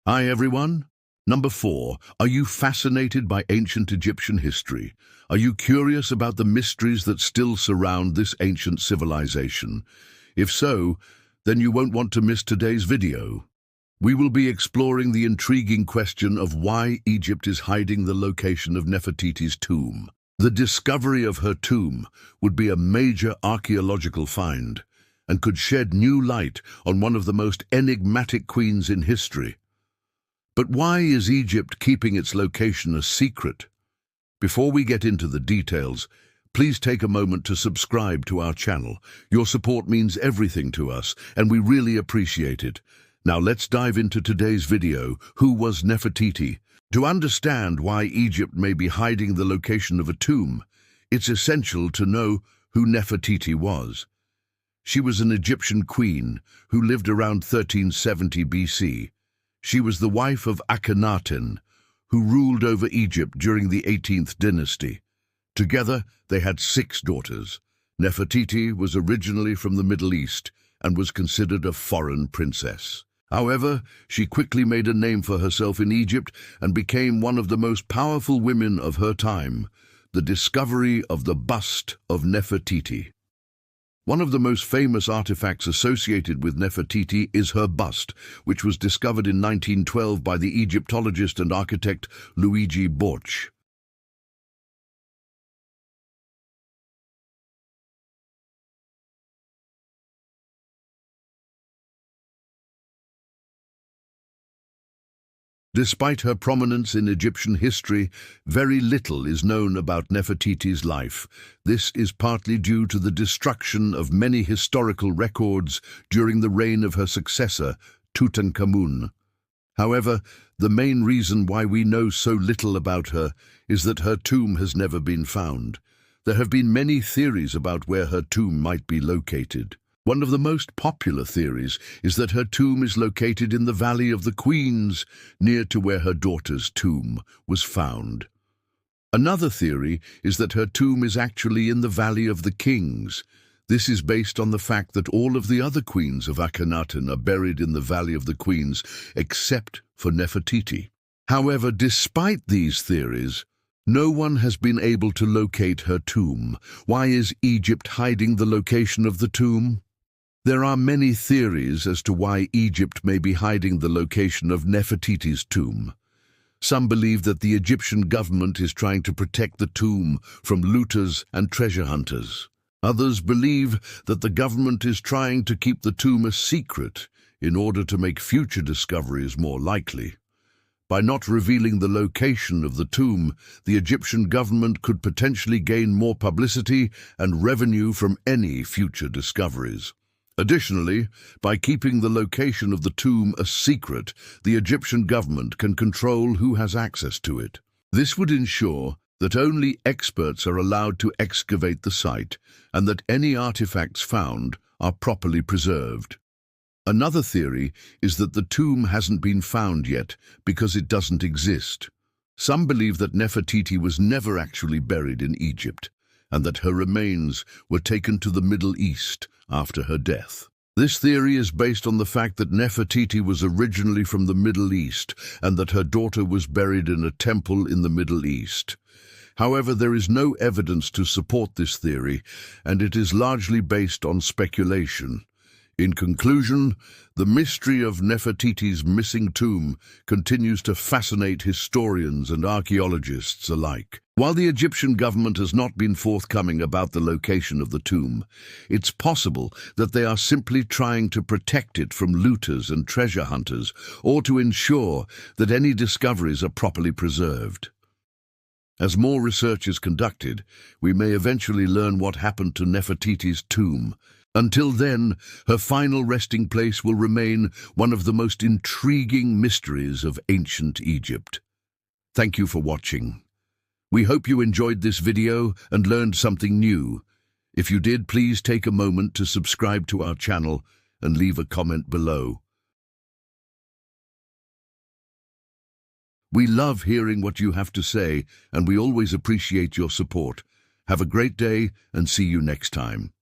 Hi everyone. Number 4. Are you fascinated by ancient Egyptian history? Are you curious about the mysteries that still surround this ancient civilization? If so, then you won't want to miss today's video. We will be exploring the intriguing question of why Egypt is hiding the location of Nefertiti's tomb. The discovery of her tomb would be a major archaeological find and could shed new light on one of the most enigmatic queens in history. But why is Egypt keeping its location a secret? Before we get into the details, please take a moment to subscribe to our channel. Your support means everything to us, and we really appreciate it. Now let's dive into today's video. Who was Nefertiti? To understand why Egypt may be hiding the location of a tomb, it's essential to know who Nefertiti was. She was an Egyptian queen who lived around 1370 BC. She was the wife of Akhenaten, who ruled over Egypt during the 18th dynasty. Together, they had 6 daughters. Nefertiti was originally from the Middle East and was considered a foreign princess. However, she quickly made a name for herself in Egypt and became one of the most powerful women of her time. The discovery of the bust of Nefertiti. One of the most famous artifacts associated with Nefertiti is her bust, which was discovered in 1912 by the Egyptologist and architect Luigi Borch. Despite her prominence in Egyptian history, very little is known about Nefertiti's life. This is partly due to the destruction of many historical records during the reign of her successor, Tutankhamun. However, the main reason why we know so little about her is that her tomb has never been found. There have been many theories about where her tomb might be located. One of the most popular theories is that her tomb is located in the Valley of the Queens, near to where her daughter's tomb was found. Another theory is that her tomb is actually in the Valley of the Kings. This is based on the fact that all of the other queens of Akhenaten are buried in the Valley of the Queens, except for Nefertiti. However, despite these theories, no one has been able to locate her tomb. Why is Egypt hiding the location of the tomb? There are many theories as to why Egypt may be hiding the location of Nefertiti's tomb. Some believe that the Egyptian government is trying to protect the tomb from looters and treasure hunters. Others believe that the government is trying to keep the tomb a secret in order to make future discoveries more likely. By not revealing the location of the tomb, the Egyptian government could potentially gain more publicity and revenue from any future discoveries. Additionally, by keeping the location of the tomb a secret, the Egyptian government can control who has access to it. This would ensure that only experts are allowed to excavate the site and that any artifacts found are properly preserved. Another theory is that the tomb hasn't been found yet because it doesn't exist. Some believe that Nefertiti was never actually buried in Egypt and that her remains were taken to the Middle East after her death. This theory is based on the fact that Nefertiti was originally from the Middle East and that her daughter was buried in a temple in the Middle East. However, there is no evidence to support this theory, and it is largely based on speculation. In conclusion, the mystery of Nefertiti's missing tomb continues to fascinate historians and archaeologists alike. While the Egyptian government has not been forthcoming about the location of the tomb, it's possible that they are simply trying to protect it from looters and treasure hunters, or to ensure that any discoveries are properly preserved. As more research is conducted, we may eventually learn what happened to Nefertiti's tomb. Until then, her final resting place will remain one of the most intriguing mysteries of ancient Egypt. Thank you for watching. We hope you enjoyed this video and learned something new. If you did, please take a moment to subscribe to our channel and leave a comment below. We love hearing what you have to say, and we always appreciate your support. Have a great day and see you next time.